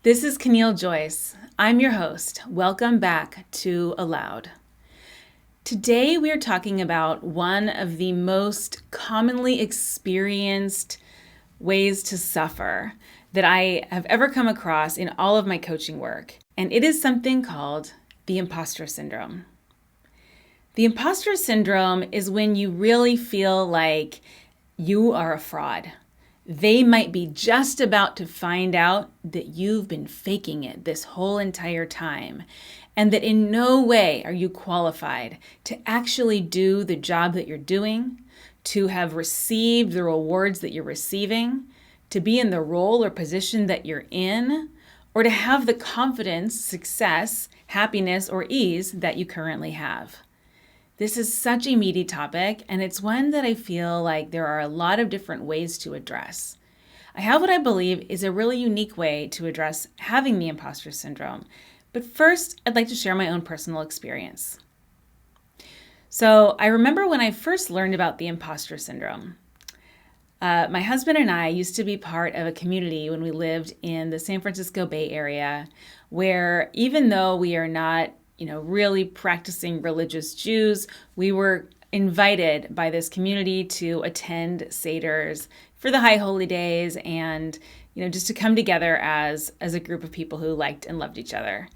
This is Caneel Joyce. I'm your host. Welcome back to Aloud. Today we are talking about one of the most commonly experienced ways to suffer that I have ever come across in all of my coaching work, and it is something called the imposter syndrome. The imposter syndrome is when you really feel like you are a fraud. They might be just about to find out that you've been faking it this whole entire time, and that in no way are you qualified to actually do the job that you're doing, to have received the rewards that you're receiving, to be in the role or position that you're in, or to have the confidence, success, happiness, or ease that you currently have. This is such a meaty topic, and it's one that I feel like there are a lot of different ways to address. I have what I believe is a really unique way to address having the imposter syndrome. But first, I'd like to share my own personal experience. So I remember when I first learned about the imposter syndrome. My husband and I used to be part of a community when we lived in the San Francisco Bay Area, where even though we are not really practicing religious Jews, we were invited by this community to attend Seders for the High Holy Days and, just to come together as a group of people who liked and loved each other.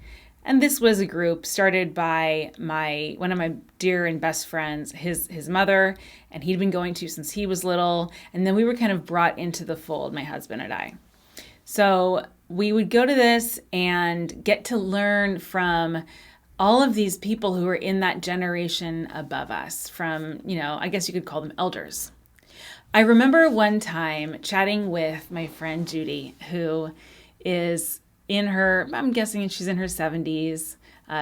And this was a group started by one of my dear and best friends, his mother, and he'd been going to since he was little. And then we were kind of brought into the fold, my husband and I. So we would go to this and get to learn from all of these people who are in that generation above us, from, I guess you could call them elders. I remember one time chatting with my friend Judy, who is I'm guessing she's in her 70s.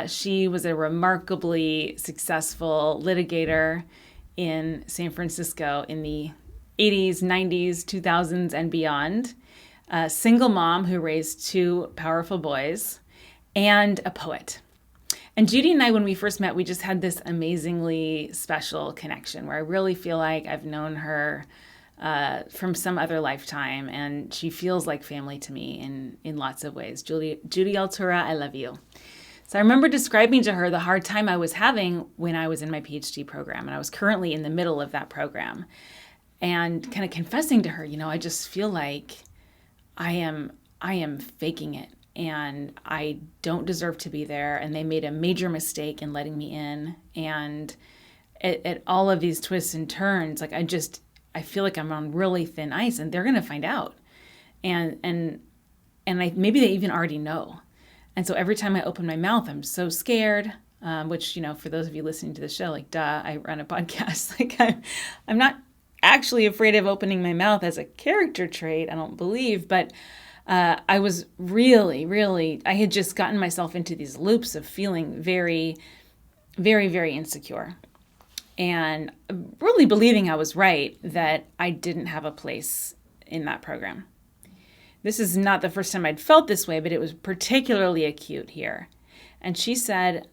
She was a remarkably successful litigator in San Francisco in the 80s, 90s, 2000s, and beyond. A single mom who raised two powerful boys, and a poet. And Judy and I, when we first met, we just had this amazingly special connection where I really feel like I've known her from some other lifetime, and she feels like family to me in lots of ways. Judy Altura, I love you. So I remember describing to her the hard time I was having when I was in my PhD program, and I was currently in the middle of that program, and kind of confessing to her, I just feel like I am faking it. And I don't deserve to be there. And they made a major mistake in letting me in. And at all of these twists and turns, like I feel like I'm on really thin ice, and they're going to find out. And maybe they even already know. And so every time I open my mouth, I'm so scared, which, for those of you listening to the show, like, duh, I run a podcast. Like I'm not actually afraid of opening my mouth as a character trait, I don't believe, but I was really, I had just gotten myself into these loops of feeling very, very, very insecure, and really believing I was right, that I didn't have a place in that program. This is not the first time I'd felt this way, but it was particularly acute here. And she said,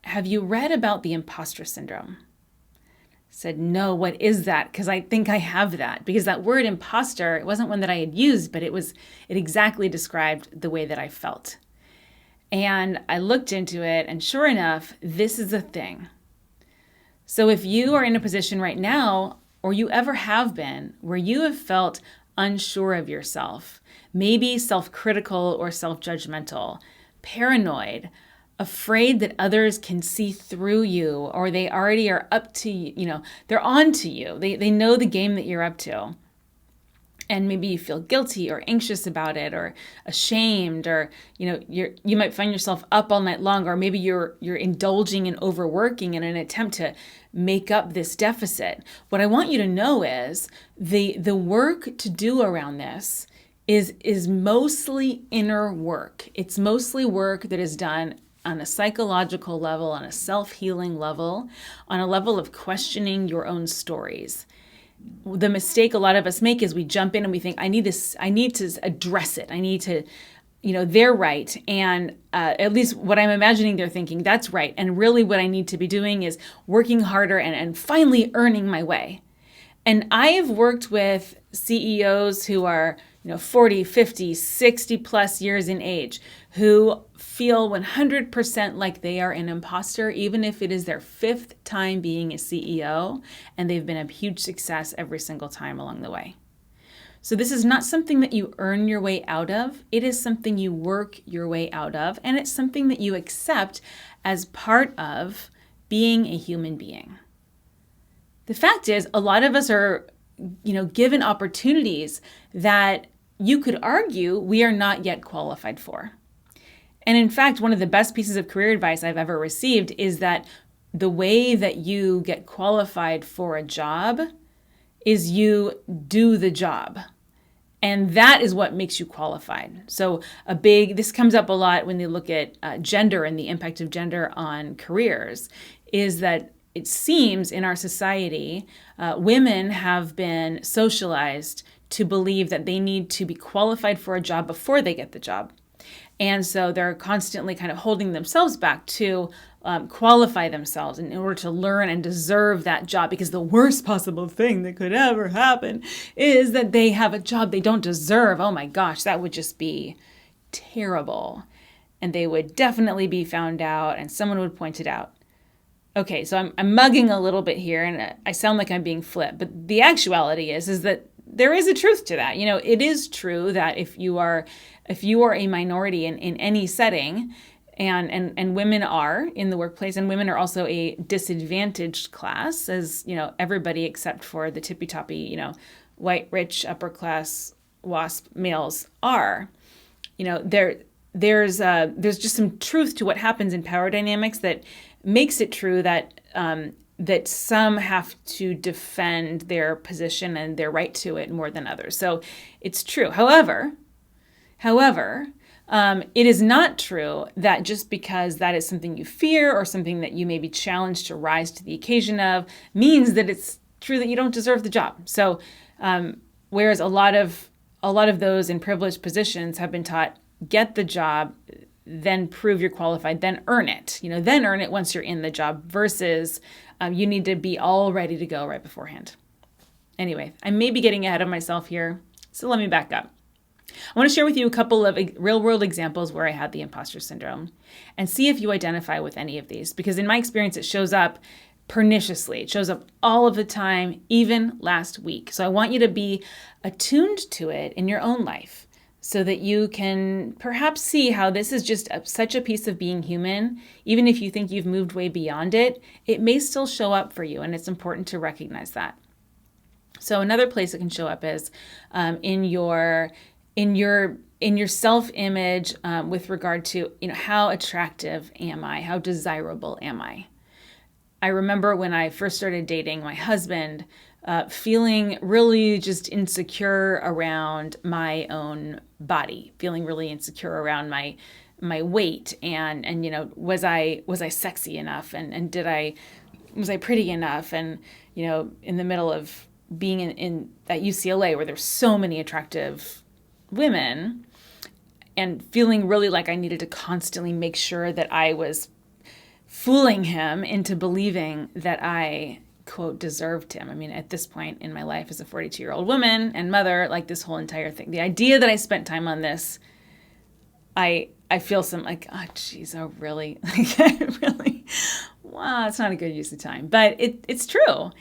"Have you read about the imposter syndrome?" Said, "No, what is that? Because I think I have that." Because that word imposter, it wasn't one that I had used, but it exactly described the way that I felt. And I looked into it, and sure enough, this is a thing. So if you are in a position right now, or you ever have been, where you have felt unsure of yourself, maybe self-critical or self-judgmental, paranoid, afraid that others can see through you, or they already are up to you, they're on to you. They know the game that you're up to. And maybe you feel guilty or anxious about it, or ashamed, or you might find yourself up all night long, or maybe you're indulging and overworking in an attempt to make up this deficit. What I want you to know is the work to do around this is mostly inner work. It's mostly work that is done on a psychological level, on a self-healing level, on a level of questioning your own stories. The mistake a lot of us make is we jump in and we think, I need to address it. I need to, they're right. And at least what I'm imagining they're thinking, that's right. And really what I need to be doing is working harder and finally earning my way. And I have worked with CEOs who are, 40, 50, 60 plus years in age, who feel 100% like they are an imposter, even if it is their fifth time being a CEO, and they've been a huge success every single time along the way. So this is not something that you earn your way out of. It is something you work your way out of, and it's something that you accept as part of being a human being. The fact is, a lot of us are, given opportunities that you could argue we are not yet qualified for. And in fact, one of the best pieces of career advice I've ever received is that the way that you get qualified for a job is you do the job. And that is what makes you qualified. So this comes up a lot when they look at gender and the impact of gender on careers, is that it seems in our society, women have been socialized to believe that they need to be qualified for a job before they get the job. And so they're constantly kind of holding themselves back to qualify themselves in order to learn and deserve that job, because the worst possible thing that could ever happen is that they have a job they don't deserve. Oh my gosh, that would just be terrible. And they would definitely be found out and someone would point it out. Okay, so I'm mugging a little bit here and I sound like I'm being flip, but the actuality is that there is a truth to that. It is true that if you are a minority in any setting, and women are in the workplace, and women are also a disadvantaged class, as everybody except for the tippy toppy, white, rich, upper class WASP males are. There's just some truth to what happens in power dynamics that makes it true that that some have to defend their position and their right to it more than others. So it's true. However, it is not true that just because that is something you fear or something that you may be challenged to rise to the occasion of means that it's true that you don't deserve the job. So whereas a lot of those in privileged positions have been taught, get the job, then prove you're qualified, then earn it. Then earn it once you're in the job, versus you need to be all ready to go right beforehand. Anyway, I may be getting ahead of myself here, so let me back up. I want to share with you a couple of real-world examples where I had the imposter syndrome and see if you identify with any of these, because in my experience, it shows up perniciously. It shows up all of the time, even last week. So I want you to be attuned to it in your own life, so that you can perhaps see how this is just such a piece of being human. Even if you think you've moved way beyond it, it may still show up for you, and it's important to recognize that. So another place it can show up is in your self-image with regard to how attractive am I? How desirable am I? I remember when I first started dating my husband, feeling really just insecure around my own body, feeling really insecure around my weight, and was I sexy enough, and was I pretty enough, and in the middle of being in at UCLA where there's so many attractive women, and feeling really like I needed to constantly make sure that I was fooling him into believing that I, quote, deserved him. I mean, at this point in my life as a 42-year-old woman and mother, like this whole entire thing, the idea that I spent time on this, I feel some like, oh, geez, oh, really? Like, really? Wow, it's not a good use of time. But it's true.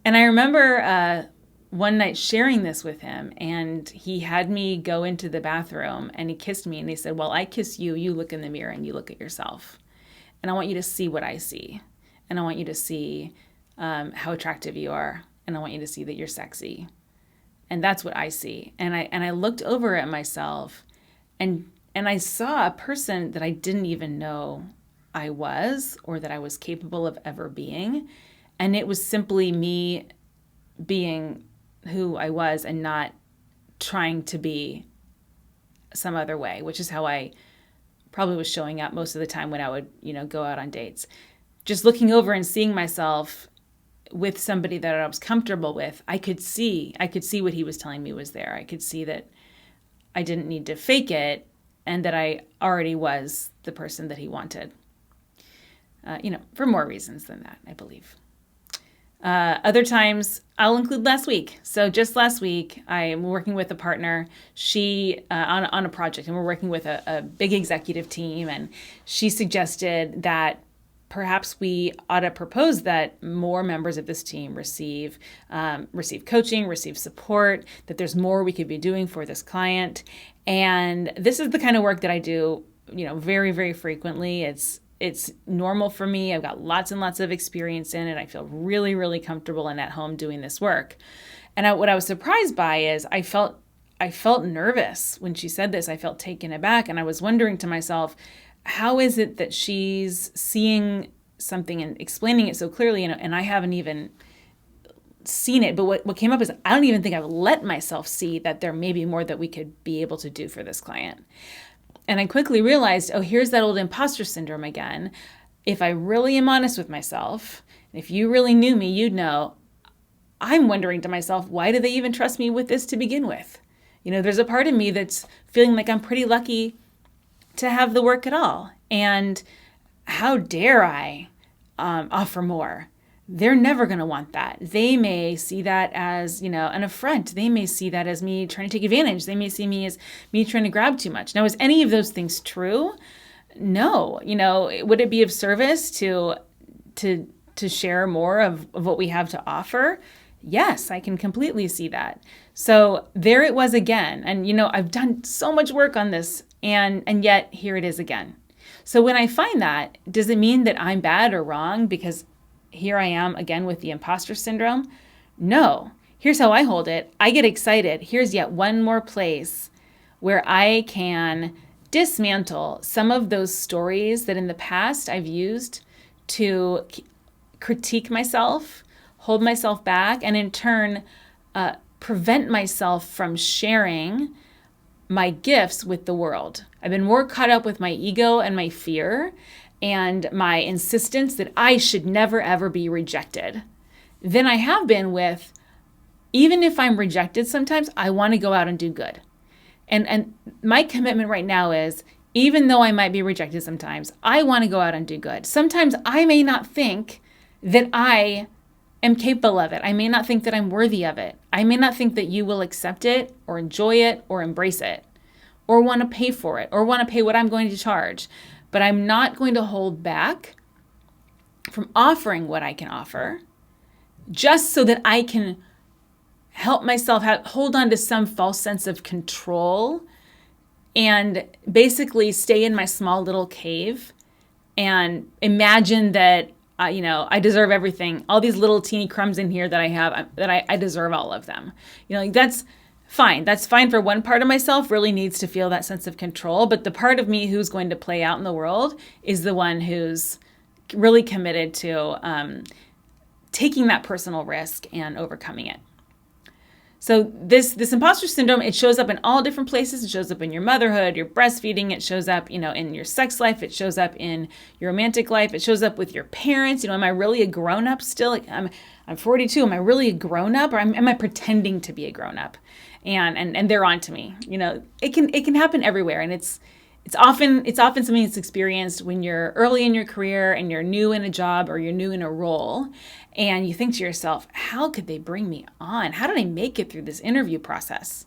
And I remember one night sharing this with him, and he had me go into the bathroom, and he kissed me, and he said, well, I kiss you, you look in the mirror, and you look at yourself. And I want you to see what I see. And I want you to see how attractive you are. And I want you to see that you're sexy. And that's what I see. And I looked over at myself, and I saw a person that I didn't even know I was, or that I was capable of ever being. And it was simply me being who I was and not trying to be some other way, which is how I probably was showing up most of the time when I would, go out on dates. Just looking over and seeing myself with somebody that I was comfortable with, I could see what he was telling me was there. I could see that I didn't need to fake it, and that I already was the person that he wanted. For more reasons than that, I believe. Other times I'll include last week. So just last week, I'm working with a partner. She on a project, and we're working with a big executive team. And she suggested that perhaps we ought to propose that more members of this team receive coaching, receive support. That there's more we could be doing for this client. And this is the kind of work that I do, very, very frequently. It's normal for me. I've got lots and lots of experience in it. I feel really, really comfortable and at home doing this work. And what I was surprised by is I felt nervous when she said this. I felt taken aback, and I was wondering to myself, how is it that she's seeing something and explaining it so clearly, and I haven't even seen it? But what came up is I don't even think I've let myself see that there may be more that we could be able to do for this client. And I quickly realized, here's that old imposter syndrome again. If I really am honest with myself, and if you really knew me, you'd know I'm wondering to myself, why do they even trust me with this to begin with? There's a part of me that's feeling like I'm pretty lucky to have the work at all. And how dare I offer more? They're never going to want that. They may see that as, an affront. They may see that as me trying to take advantage. They may see me as me trying to grab too much. Now, is any of those things true? No. Would it be of service to share more of what we have to offer? Yes, I can completely see that. So there it was again. And, I've done so much work on this, and yet here it is again. So when I find that, does it mean that I'm bad or wrong because here I am again with the imposter syndrome? No. Here's how I hold it. I get excited. Here's yet one more place where I can dismantle some of those stories that in the past I've used to critique myself, hold myself back, and in turn prevent myself from sharing my gifts with the world. I've been more caught up with my ego and my fear and my insistence that I should never, ever be rejected than I have been with, even if I'm rejected sometimes, I want to go out and do good. And my commitment right now is, even though I might be rejected sometimes, I want to go out and do good. Sometimes I may not think that I am capable of it. I may not think that I'm worthy of it. I may not think that you will accept it or enjoy it or embrace it or want to pay for it or want to pay what I'm going to charge. But I'm not going to hold back from offering what I can offer just so that I can help myself hold on to some false sense of control and basically stay in my small little cave and imagine that I deserve everything. All these little teeny crumbs in here that I have, that I deserve all of them. That's fine. That's fine for one part of myself, really needs to feel that sense of control. But the part of me who's going to play out in the world is the one who's really committed to taking that personal risk and overcoming it. So this imposter syndrome, it shows up in all different places. It shows up in your motherhood, your breastfeeding. It shows up, in your sex life. It shows up in your romantic life. It shows up with your parents. Am I really a grown-up still? I'm 42. Am I really a grown-up, or am I pretending to be a grown-up? And they're on to me. It can happen everywhere, and it's often something that's experienced when you're early in your career and you're new in a job or you're new in a role, and you think to yourself, how could they bring me on? How did I make it through this interview process?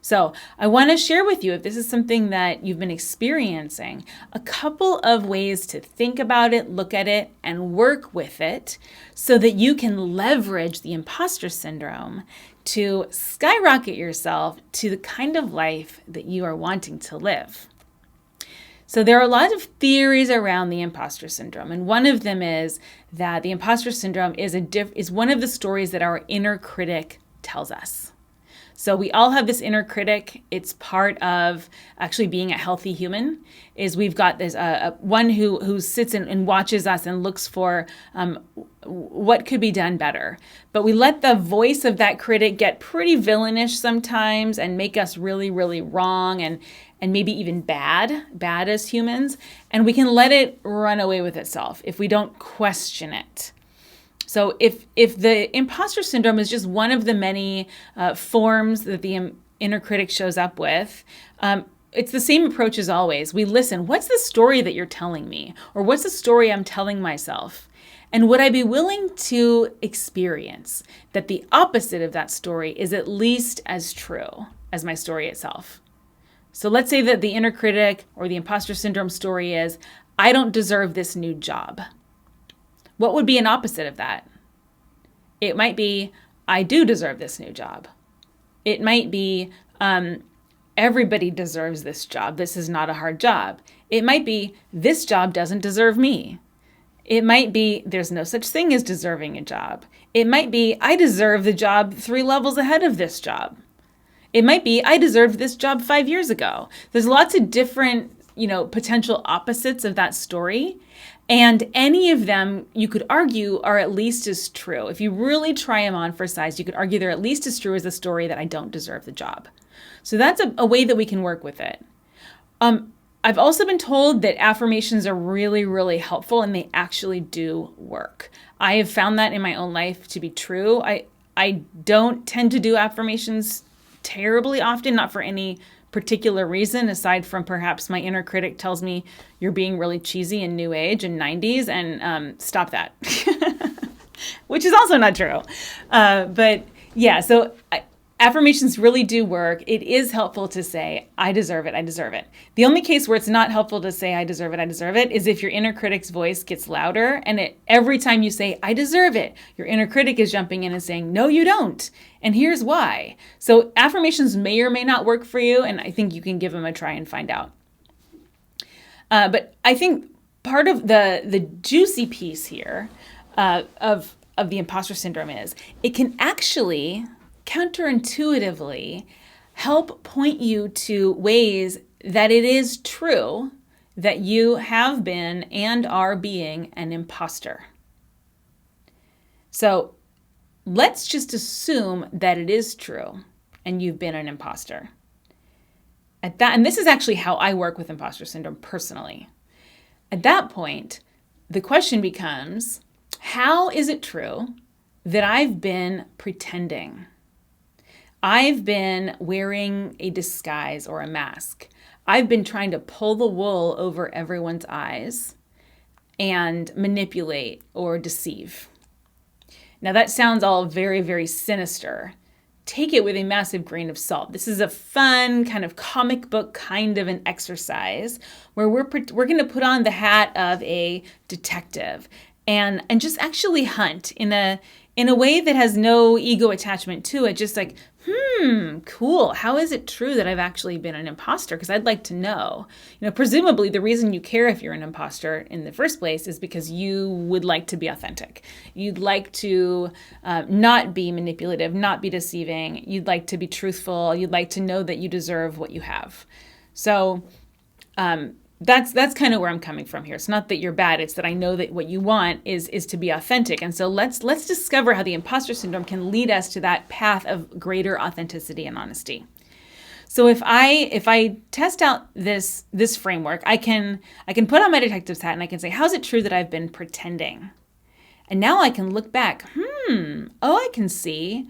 So I want to share with you, if this is something that you've been experiencing, a couple of ways to think about it, look at it, and work with it so that you can leverage the imposter syndrome to skyrocket yourself to the kind of life that you are wanting to live. So there are a lot of theories around the imposter syndrome, and one of them is that the imposter syndrome is one of the stories that our inner critic tells us. So we all have this inner critic. It's part of actually being a healthy human. Is we've got this one who sits and watches us and looks for what could be done better. But we let the voice of that critic get pretty villainish sometimes and make us really, really wrong and maybe even bad as humans. And we can let it run away with itself if we don't question it. So if the imposter syndrome is just one of the many forms that the inner critic shows up with, it's the same approach as always. We listen. What's the story that you're telling me? Or what's the story I'm telling myself? And would I be willing to experience that the opposite of that story is at least as true as my story itself? So let's say that the inner critic or the imposter syndrome story is, I don't deserve this new job. What would be an opposite of that? It might be, I do deserve this new job. It might be, everybody deserves this job. This is not a hard job. It might be, this job doesn't deserve me. It might be, there's no such thing as deserving a job. It might be, I deserve the job 3 levels ahead of this job. It might be, I deserved this job 5 years ago. There's lots of different, potential opposites of that story. And any of them, you could argue, are at least as true. If you really try them on for size, you could argue they're at least as true as the story that I don't deserve the job. So that's a way that we can work with it. I've also been told that affirmations are really, really helpful, and they actually do work. I have found that in my own life to be true. I don't tend to do affirmations terribly often, not for any particular reason, aside from perhaps my inner critic tells me you're being really cheesy and new age and 90s, and stop that, which is also not true. But yeah, so affirmations really do work. It is helpful to say, I deserve it, I deserve it. The only case where it's not helpful to say, I deserve it, is if your inner critic's voice gets louder, and every time you say, I deserve it, your inner critic is jumping in and saying, no, you don't. And here's why. So affirmations may or may not work for you, and I think you can give them a try and find out. But I think part of the juicy piece here of the imposter syndrome is it can actually counterintuitively help point you to ways that it is true that you have been and are being an imposter. So let's just assume that it is true and you've been an imposter. And this is actually how I work with imposter syndrome personally. At that point, the question becomes, how is it true that I've been pretending? I've been wearing a disguise or a mask. I've been trying to pull the wool over everyone's eyes and manipulate or deceive. Now that sounds all very, very sinister. Take it with a massive grain of salt. This is a fun kind of comic book kind of an exercise where we're going to put on the hat of a detective and just actually hunt in a way that has no ego attachment to it. Just like, cool. How is it true that I've actually been an imposter? Because I'd like to know. Presumably the reason you care if you're an imposter in the first place is because you would like to be authentic. You'd like to not be manipulative, not be deceiving. You'd like to be truthful. You'd like to know that you deserve what you have. So that's kind of where I'm coming from here. It's not that you're bad. It's that I know that what you want is to be authentic. And so let's discover how the imposter syndrome can lead us to that path of greater authenticity and honesty. So if I test out this framework, I can put on my detective's hat and I can say, how's it true that I've been pretending? And now I can look back. I can see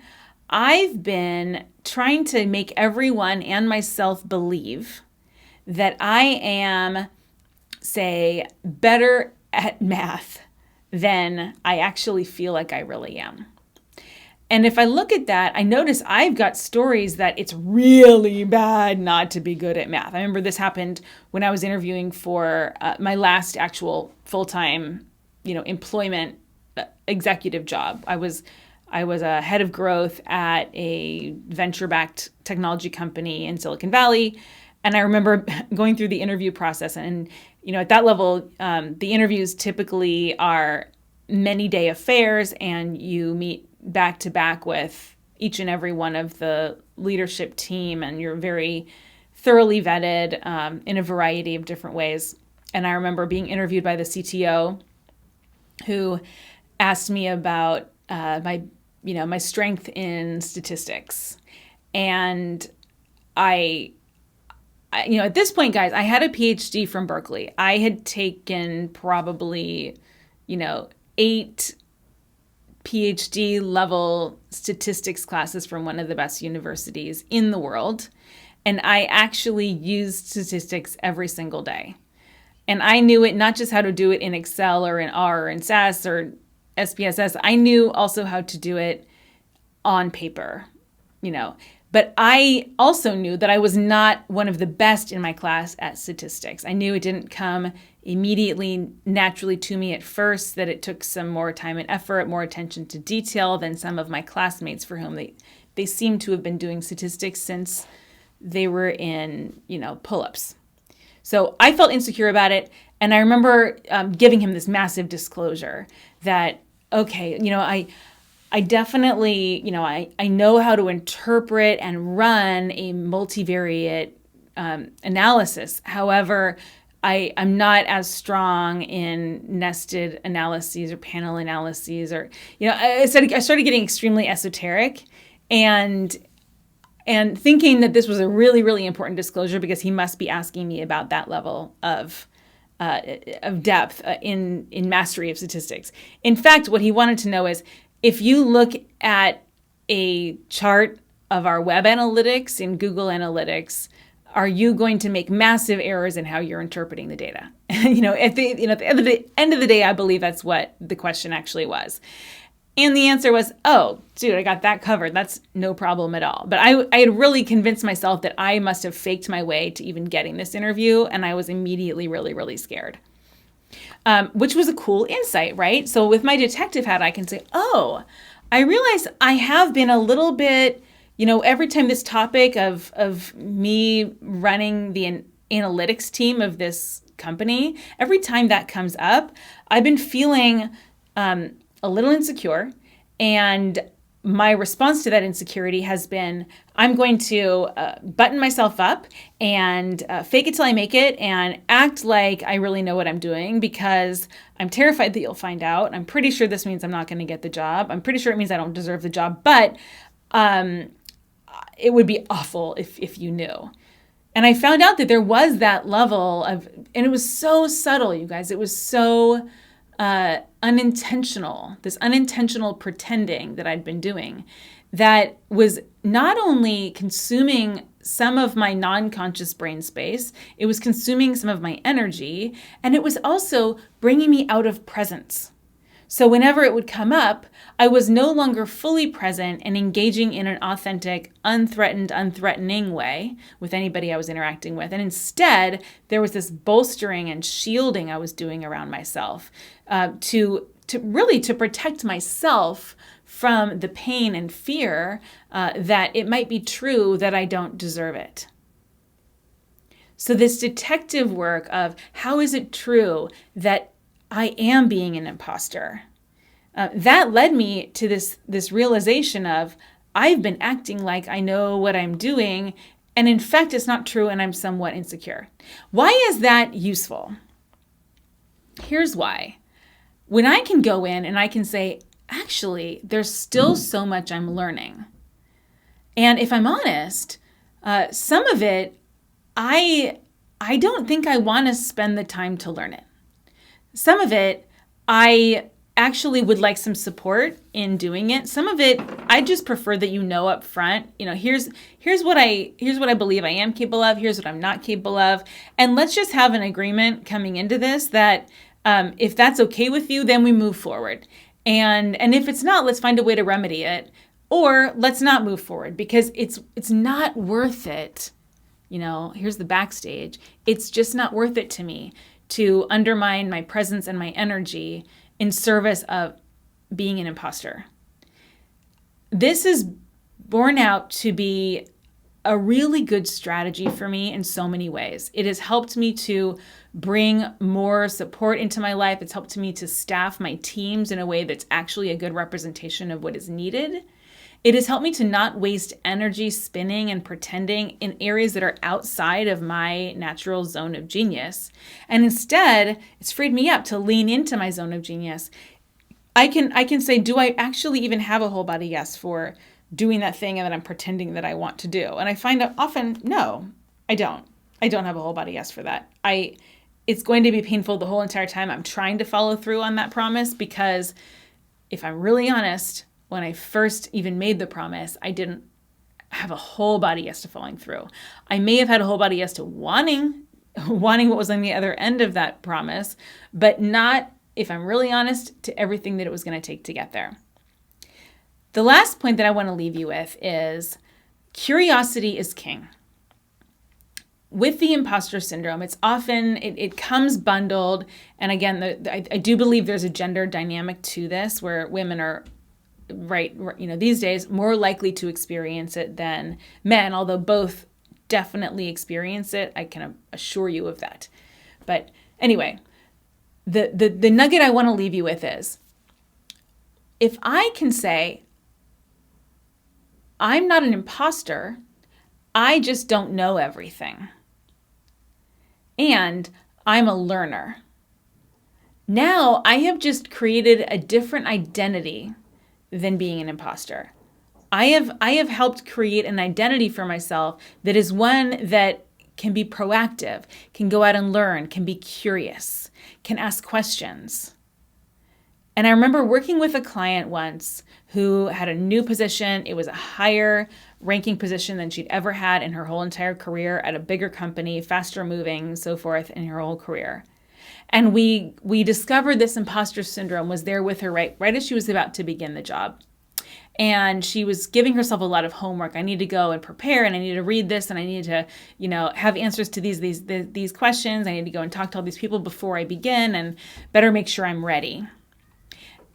I've been trying to make everyone and myself believe that I am, say, better at math than I actually feel like I really am. And if I look at that, I notice I've got stories that it's really bad not to be good at math. I remember this happened when I was interviewing for my last actual full-time, employment executive job. I was a head of growth at a venture-backed technology company in Silicon Valley. And I remember going through the interview process and, at that level, the interviews typically are many-day affairs and you meet back to back with each and every one of the leadership team and you're very thoroughly vetted in a variety of different ways. And I remember being interviewed by the CTO who asked me about my strength in statistics. And at this point, guys, I had a PhD from Berkeley. I had taken probably, 8 PhD level statistics classes from one of the best universities in the world. And I actually used statistics every single day. And I knew it, not just how to do it in Excel or in R or in SAS or SPSS, I knew also how to do it on paper, But I also knew that I was not one of the best in my class at statistics. I knew it didn't come immediately naturally to me at first, that it took some more time and effort, more attention to detail than some of my classmates for whom they seem to have been doing statistics since they were in, pull-ups. So I felt insecure about it. And I remember giving him this massive disclosure that, okay, I definitely, I know how to interpret and run a multivariate analysis. However, I'm not as strong in nested analyses or panel analyses, or, I started getting extremely esoteric and thinking that this was a really, really important disclosure because he must be asking me about that level of depth in mastery of statistics. In fact, what he wanted to know is, if you look at a chart of our web analytics in Google Analytics, are you going to make massive errors in how you're interpreting the data? At the end of the day, I believe that's what the question actually was. And the answer was, oh, dude, I got that covered. That's no problem at all. But I had really convinced myself that I must have faked my way to even getting this interview. And I was immediately really, really scared, which was a cool insight, right? So with my detective hat, I can say, oh, I realize I have been a little bit, every time this topic of me running the analytics team of this company, every time that comes up, I've been feeling a little insecure, and my response to that insecurity has been, I'm going to button myself up and fake it till I make it and act like I really know what I'm doing because I'm terrified that you'll find out. I'm pretty sure this means I'm not going to get the job. I'm pretty sure it means I don't deserve the job, but it would be awful if you knew. And I found out that there was that level of, and it was so subtle, you guys. It was so unintentional, this unintentional pretending that I'd been doing that was not only consuming some of my non-conscious brain space, it was consuming some of my energy, and it was also bringing me out of presence. So whenever it would come up, I was no longer fully present and engaging in an authentic, unthreatening way with anybody I was interacting with. And instead, there was this bolstering and shielding I was doing around myself to protect myself from the pain and fear that it might be true that I don't deserve it. So this detective work of how is it true that I am being an imposter, that led me to this realization of I've been acting like I know what I'm doing, and in fact it's not true, and I'm somewhat insecure. Why is that useful? Here's why. When I can go in and I can say, actually, there's still so much I'm learning. And if I'm honest, some of it, I don't think I want to spend the time to learn it. Some of it, I actually would like some support in doing it. Some of it, I just prefer that up front, here's what I believe I am capable of, here's what I'm not capable of. And let's just have an agreement coming into this that if that's okay with you, then we move forward. And if it's not, let's find a way to remedy it, or let's not move forward because it's not worth it. Here's the backstage. It's just not worth it to me to undermine my presence and my energy in service of being an imposter. This is borne out to be a really good strategy for me in so many ways. It has helped me to bring more support into my life. It's helped me to staff my teams in a way that's actually a good representation of what is needed. It has helped me to not waste energy spinning and pretending in areas that are outside of my natural zone of genius. And instead, it's freed me up to lean into my zone of genius. I can say, do I actually even have a whole body yes for doing that thing that I'm pretending that I want to do? And I find out often, no, I don't. I don't have a whole body yes for that. It's going to be painful the whole entire time I'm trying to follow through on that promise, because if I'm really honest, when I first even made the promise, I didn't have a whole body yes to following through. I may have had a whole body yes to wanting what was on the other end of that promise, but not if I'm really honest, to everything that it was going to take to get there. The last point that I want to leave you with is curiosity is king. With the imposter syndrome, it's often, it comes bundled. And again, I do believe there's a gender dynamic to this where women are, these days more likely to experience it than men, although both definitely experience it. I can assure you of that. But anyway, the nugget I want to leave you with is, if I can say, I'm not an imposter, I just don't know everything. And I'm a learner. Now I have just created a different identity than being an imposter. I have helped create an identity for myself that is one that can be proactive, can go out and learn, can be curious, can ask questions. And I remember working with a client once who had a new position. It was a higher ranking position than she'd ever had in her whole entire career at a bigger company, faster moving, so forth in her whole career. And we discovered this imposter syndrome was there with her right as she was about to begin the job. And she was giving herself a lot of homework. I need to go and prepare, and I need to read this, and I need to, have answers to these questions. I need to go and talk to all these people before I begin, and better make sure I'm ready.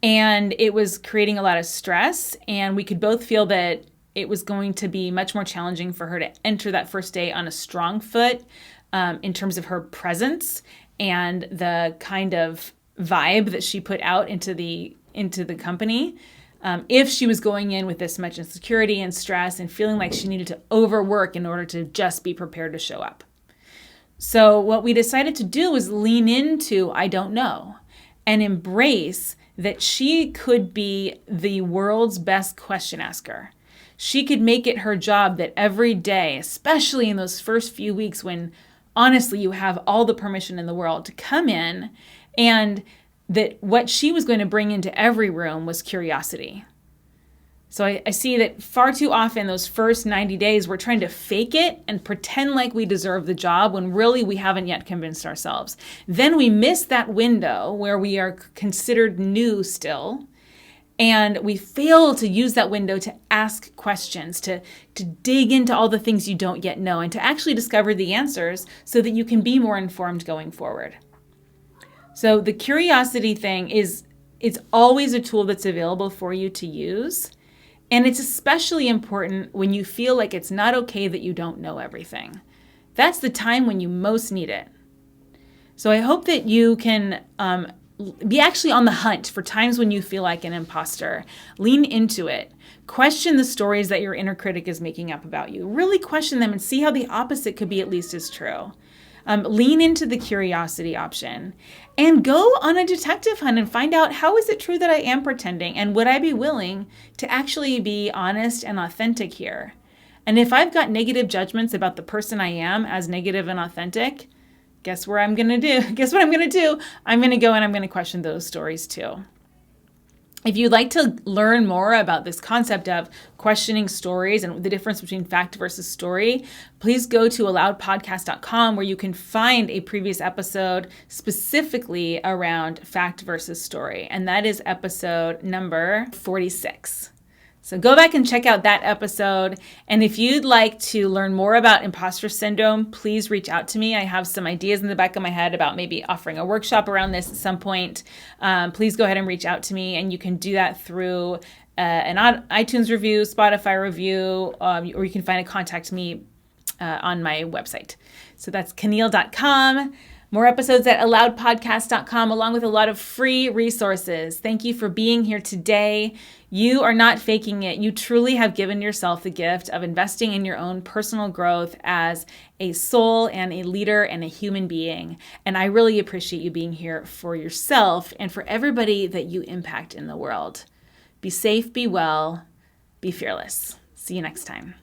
And it was creating a lot of stress, and we could both feel that it was going to be much more challenging for her to enter that first day on a strong foot in terms of her presence and the kind of vibe that she put out into the company. If she was going in with this much insecurity and stress and feeling like she needed to overwork in order to just be prepared to show up. So what we decided to do was lean into I don't know and embrace that she could be the world's best question asker. She could make it her job that every day, especially in those first few weeks when honestly you have all the permission in the world to come in, and that what she was going to bring into every room was curiosity. So I see that far too often those first 90 days, we're trying to fake it and pretend like we deserve the job when really we haven't yet convinced ourselves. Then we miss that window where we are considered new still. And we fail to use that window to ask questions, to dig into all the things you don't yet know, and to actually discover the answers so that you can be more informed going forward. So the curiosity thing it's always a tool that's available for you to use. And it's especially important when you feel like it's not okay that you don't know everything. That's the time when you most need it. So I hope that you can be actually on the hunt for times when you feel like an imposter. Lean into it. Question the stories that your inner critic is making up about you. Really question them and see how the opposite could be at least as true. Lean into the curiosity option and go on a detective hunt and find out, how is it true that I am pretending? And would I be willing to actually be honest and authentic here? And if I've got negative judgments about the person I am as negative and authentic, guess what I'm going to do? I'm going to go and I'm going to question those stories too. If you'd like to learn more about this concept of questioning stories and the difference between fact versus story, please go to alloudpodcast.com, where you can find a previous episode specifically around fact versus story. And that is episode number 46. So go back and check out that episode. And if you'd like to learn more about imposter syndrome, please reach out to me. I have some ideas in the back of my head about maybe offering a workshop around this at some point. Please go ahead and reach out to me. And you can do that through an iTunes review, Spotify review, or you can find a contact me on my website. So that's Caneel.com. More episodes at alloudpodcast.com, along with a lot of free resources. Thank you for being here today. You are not faking it. You truly have given yourself the gift of investing in your own personal growth as a soul and a leader and a human being. And I really appreciate you being here for yourself and for everybody that you impact in the world. Be safe, be well, be fearless. See you next time.